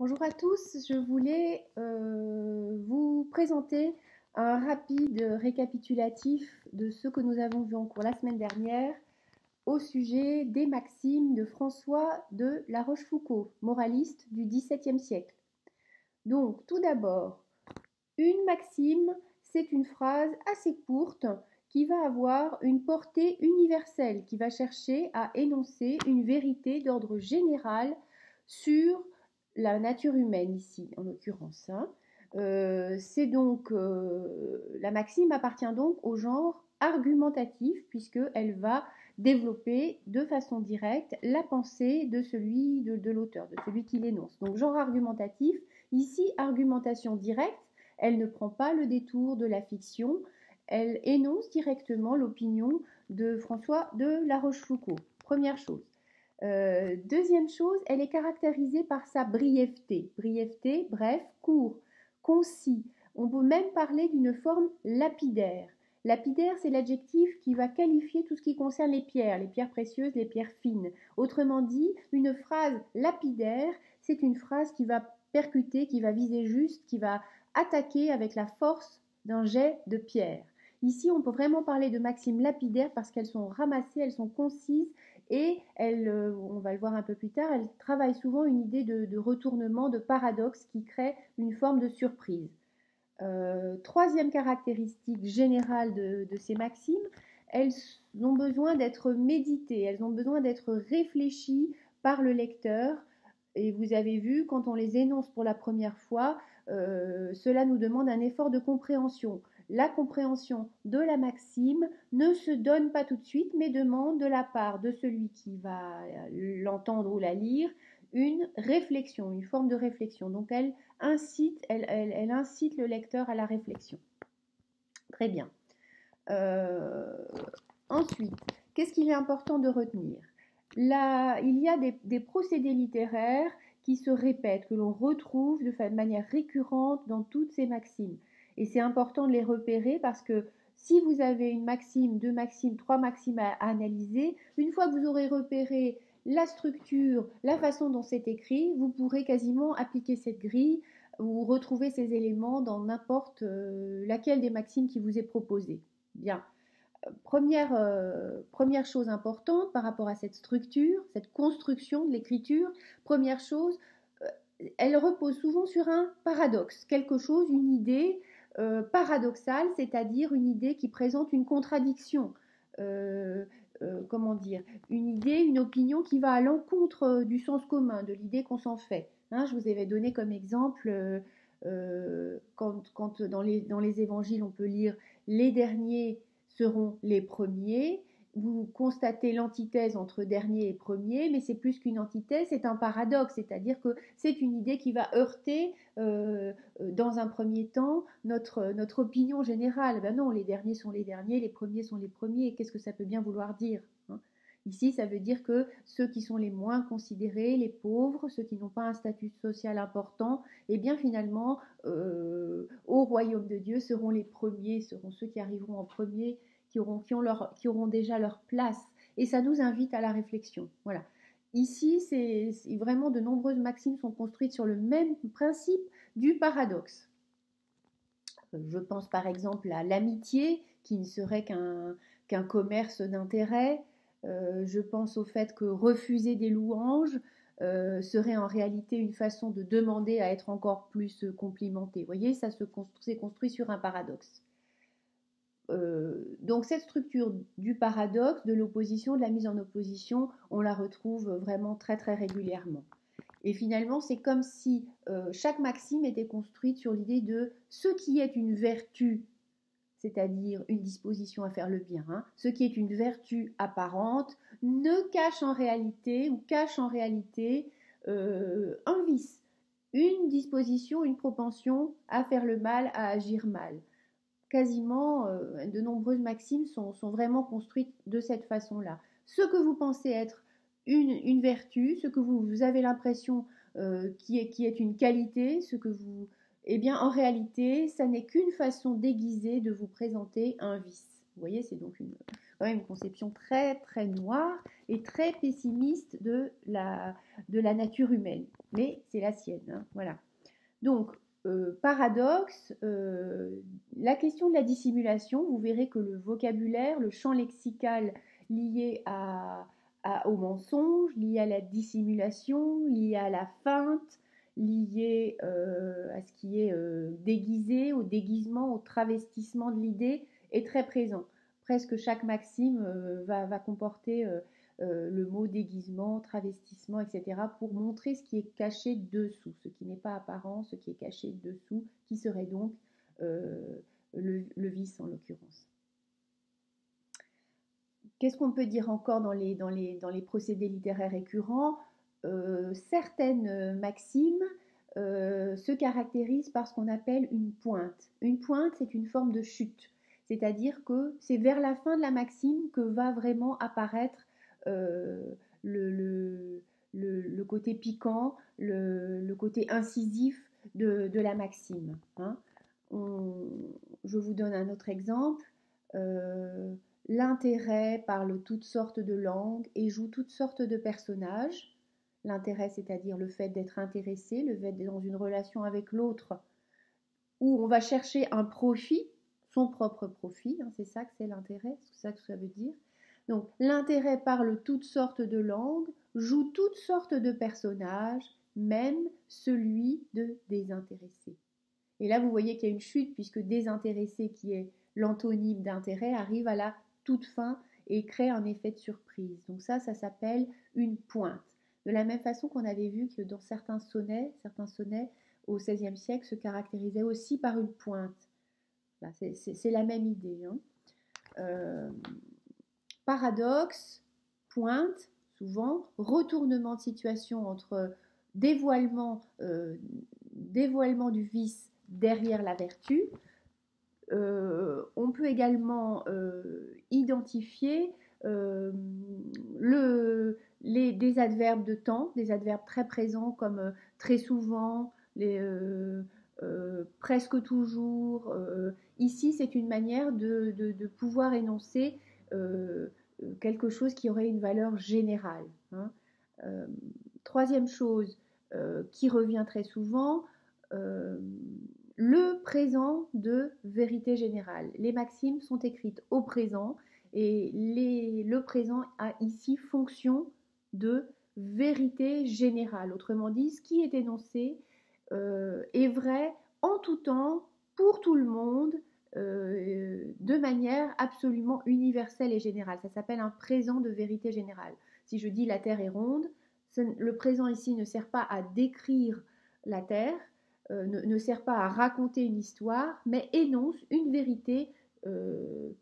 Bonjour à tous, je voulais vous présenter un rapide récapitulatif de ce que nous avons vu en cours la semaine dernière au sujet des maximes de François de La Rochefoucauld, moraliste du XVIIe siècle. Donc, tout d'abord, une maxime, c'est une phrase assez courte qui va avoir une portée universelle, qui va chercher à énoncer une vérité d'ordre général sur la nature humaine ici, en l'occurrence. C'est donc la maxime appartient donc au genre argumentatif puisqu'elle va développer de façon directe la pensée de celui de l'auteur, de celui qui l'énonce. Donc genre argumentatif, ici argumentation directe, elle ne prend pas le détour de la fiction, elle énonce directement l'opinion de François de La Rochefoucauld. Première chose. Deuxième chose, elle est caractérisée par sa brièveté. Brièveté, bref, court, concis. On peut même parler d'une forme lapidaire. Lapidaire, c'est l'adjectif qui va qualifier tout ce qui concerne les pierres précieuses, les pierres fines. Autrement dit, une phrase lapidaire, c'est une phrase qui va percuter, qui va viser juste, qui va attaquer avec la force d'un jet de pierre. Ici, on peut vraiment parler de maximes lapidaires parce qu'elles sont ramassées, elles sont concises et on va le voir un peu plus tard, elles travaillent souvent une idée de retournement, de paradoxe qui crée une forme de surprise. Troisième caractéristique générale de ces maximes, elles ont besoin d'être méditées, elles ont besoin d'être réfléchies par le lecteur. Et vous avez vu, quand on les énonce pour la première fois, cela nous demande un effort de compréhension. La compréhension de la maxime ne se donne pas tout de suite, mais demande de la part de celui qui va l'entendre ou la lire une réflexion, une forme de réflexion. Donc elle incite le lecteur à la réflexion. Très bien. Ensuite, qu'est-ce qu'il est important de retenir? Là, il y a des procédés littéraires qui se répètent, que l'on retrouve de manière récurrente dans toutes ces maximes. Et c'est important de les repérer parce que si vous avez une maxime, deux maximes, trois maximes à analyser, une fois que vous aurez repéré la structure, la façon dont c'est écrit, vous pourrez quasiment appliquer cette grille ou retrouver ces éléments dans n'importe laquelle des maximes qui vous est proposée. Bien. Première chose importante par rapport à cette structure, cette construction de l'écriture, première chose, elle repose souvent sur un paradoxe, quelque chose, une idée paradoxale, c'est-à-dire une idée qui présente une contradiction. Comment dire, une idée, une opinion qui va à l'encontre du sens commun, de l'idée qu'on s'en fait. Je vous avais donné comme exemple, quand dans les évangiles, on peut lire les derniers seront les premiers. Vous constatez l'antithèse entre dernier et premier, mais c'est plus qu'une antithèse, c'est un paradoxe, c'est-à-dire que c'est une idée qui va heurter dans un premier temps notre opinion générale. Ben non, les derniers sont les derniers, les premiers sont les premiers, qu'est-ce que ça peut bien vouloir dire, Ici, ça veut dire que ceux qui sont les moins considérés, les pauvres, ceux qui n'ont pas un statut social important, eh bien finalement, au royaume de Dieu seront les premiers, seront ceux qui arriveront en premier, qui auront déjà leur place. Et ça nous invite à la réflexion. Voilà. Ici, c'est vraiment de nombreuses maximes sont construites sur le même principe du paradoxe. Je pense par exemple à l'amitié, qui ne serait qu'un commerce d'intérêt. Je pense au fait que refuser des louanges serait en réalité une façon de demander à être encore plus complimenté. Vous voyez, ça s'est construit sur un paradoxe. Donc cette structure du paradoxe, de l'opposition, de la mise en opposition, on la retrouve vraiment très très régulièrement. Et finalement, c'est comme si chaque maxime était construite sur l'idée de ce qui est une vertu, c'est-à-dire une disposition à faire le bien, ce qui est une vertu apparente, ne cache en réalité ou cache en réalité un vice, une disposition, une propension à faire le mal, à agir mal. Quasiment, de nombreuses maximes sont vraiment construites de cette façon-là. Ce que vous pensez être une vertu, ce que vous avez l'impression qui est une qualité, eh bien, en réalité, ça n'est qu'une façon déguisée de vous présenter un vice. Vous voyez, c'est donc quand même une conception très, très noire et très pessimiste de la nature humaine. mais c'est la sienne, hein, voilà. Donc, paradoxe, la question de la dissimulation, vous verrez que le vocabulaire, le champ lexical lié au mensonge, lié à la dissimulation, lié à la feinte, lié à ce qui est déguisé, au déguisement, au travestissement de l'idée, est très présent. Presque chaque maxime va comporter le mot déguisement, travestissement, etc., pour montrer ce qui est caché dessous, ce qui n'est pas apparent, ce qui est caché dessous, qui serait donc euh, le vice en l'occurrence. Qu'est-ce qu'on peut dire encore dans les procédés littéraires récurrents? Certaines maximes se caractérisent par ce qu'on appelle une pointe. Une pointe, c'est une forme de chute, c'est-à-dire que c'est vers la fin de la maxime que va vraiment apparaître euh, le, le côté piquant, le côté incisif de la maxime, hein. Je vous donne un autre exemple. Euh, L'intérêt parle toutes sortes de langues et joue toutes sortes de personnages. L'intérêt, c'est-à-dire le fait d'être intéressé, le fait d'être dans une relation avec l'autre, où on va chercher un profit, son propre profit, hein, c'est ça que c'est l'intérêt, c'est ça que ça veut dire. Donc l'intérêt parle toutes sortes de langues, joue toutes sortes de personnages, même celui de désintéressé. Et là, vous voyez qu'il y a une chute, puisque désintéressé, qui est l'antonyme d'intérêt, arrive à la toute fin et crée un effet de surprise. Donc ça s'appelle une pointe. De la même façon qu'on avait vu que dans certains sonnets au XVIe siècle se caractérisaient aussi par une pointe. C'est la même idée, hein. Paradoxe, pointe, souvent, retournement de situation entre dévoilement du vice derrière la vertu. On peut également identifier des adverbes de temps, des adverbes très présents comme très souvent, presque toujours. Ici, c'est une manière de pouvoir énoncer quelque chose qui aurait une valeur générale, hein. Troisième chose qui revient très souvent, le présent de vérité générale. Les maximes sont écrites au présent et le présent a ici fonction de vérité générale. Autrement dit, ce qui est énoncé est vrai en tout temps, pour tout le monde, de manière absolument universelle et générale. Ça s'appelle un présent de vérité générale. Si je dis la Terre est ronde, le présent ici ne sert pas à décrire la Terre, ne sert pas à raconter une histoire, mais énonce une vérité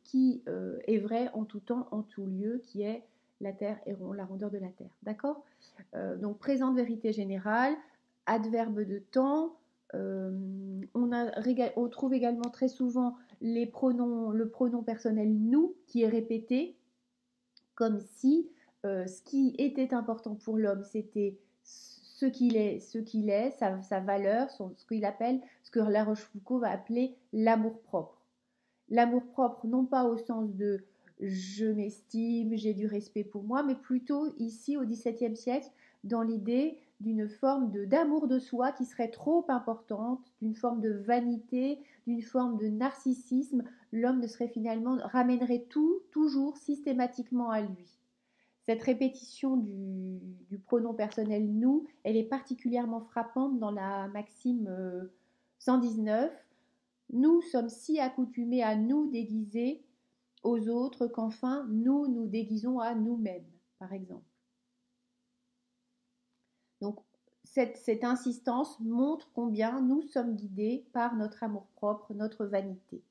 qui est vraie en tout temps, en tout lieu, qui est la Terre est ronde, la rondeur de la Terre. D'accord? Donc présent de vérité générale, adverbe de temps. On trouve également très souvent le pronom personnel nous qui est répété, comme si ce qui était important pour l'homme, c'était ce qu'il est, sa valeur, ce qu'il appelle, ce que La Rochefoucauld va appeler l'amour-propre. L'amour-propre, non pas au sens de je m'estime, j'ai du respect pour moi, mais plutôt ici au XVIIe siècle, dans l'idée d'une forme d'amour de soi qui serait trop importante, d'une forme de vanité, d'une forme de narcissisme. L'homme ne serait finalement, ramènerait tout, toujours, systématiquement à lui. Cette répétition du pronom personnel nous, elle est particulièrement frappante dans la maxime 119. Nous sommes si accoutumés à nous déguiser aux autres qu'enfin nous nous déguisons à nous-mêmes, par exemple. Donc cette insistance montre combien nous sommes guidés par notre amour-propre, notre vanité.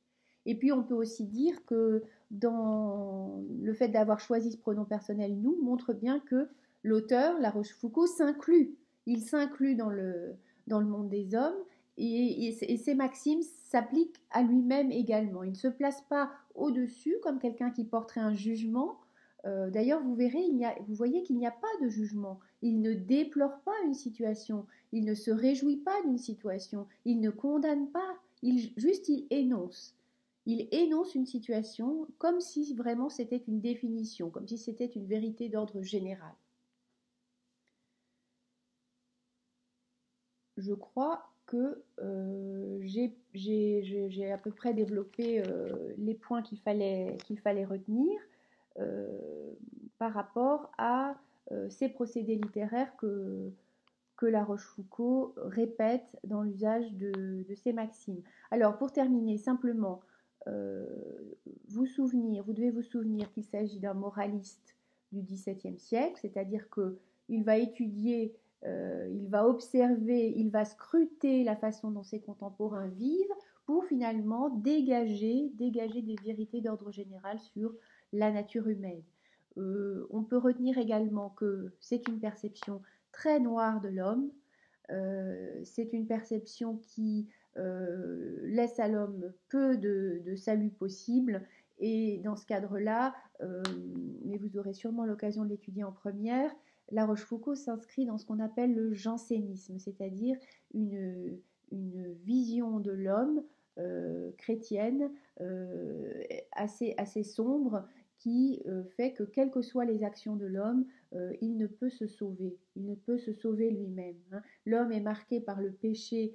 Et puis on peut aussi dire que dans le fait d'avoir choisi ce pronom personnel nous montre bien que l'auteur, La Rochefoucauld, s'inclut. Il s'inclut dans le monde des hommes et ses maximes s'appliquent à lui-même également. Il ne se place pas au-dessus comme quelqu'un qui porterait un jugement. D'ailleurs, vous verrez, vous voyez qu'il n'y a pas de jugement. Il ne déplore pas une situation, il ne se réjouit pas d'une situation, il ne condamne pas, il énonce. Il énonce une situation comme si vraiment c'était une définition, comme si c'était une vérité d'ordre général. je crois que j'ai à peu près développé les points qu'il fallait retenir euh, par rapport à ces procédés littéraires que La Rochefoucauld répète dans l'usage de ces maximes. Alors, pour terminer, simplement, euh, vous devez vous souvenir qu'il s'agit d'un moraliste du XVIIe siècle, c'est-à-dire qu'il va étudier, il va observer, il va scruter la façon dont ses contemporains vivent pour finalement dégager des vérités d'ordre général sur la nature humaine. On peut retenir également que c'est une perception très noire de l'homme. C'est une perception qui laisse à l'homme peu de salut possible. Et dans ce cadre-là, mais vous aurez sûrement l'occasion de l'étudier en première, La Rochefoucauld s'inscrit dans ce qu'on appelle le jansénisme, c'est-à-dire une vision de l'homme chrétienne assez sombre qui fait que quelles que soient les actions de l'homme, il ne peut se sauver, il ne peut se sauver lui-même. Hein. L'homme est marqué par le péché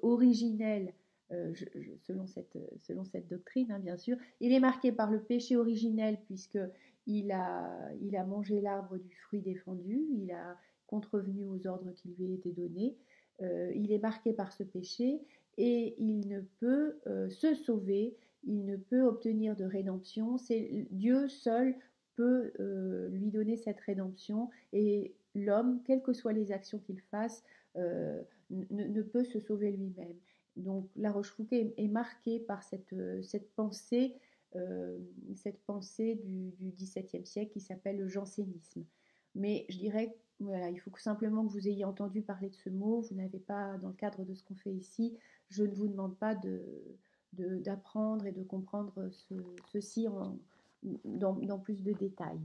originel, selon cette doctrine, hein, bien sûr. Il est marqué par le péché originel puisqu'il il a mangé l'arbre du fruit défendu, il a contrevenu aux ordres qui lui étaient donnés. Il est marqué par ce péché et il ne peut se sauver, il ne peut obtenir de rédemption. C'est Dieu seul peut lui donner cette rédemption et l'homme, quelles que soient les actions qu'il fasse, ne peut se sauver lui-même. Donc La Rochefoucauld est marquée par cette pensée du XVIIe siècle qui s'appelle le jansénisme. Mais je dirais, voilà, il faut simplement que vous ayez entendu parler de ce mot. Vous n'avez pas, dans le cadre de ce qu'on fait ici, je ne vous demande pas d'apprendre et de comprendre ceci dans plus de détails.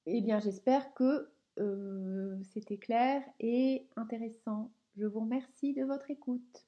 Eh bien, j'espère que c'était clair et intéressant. Je vous remercie de votre écoute.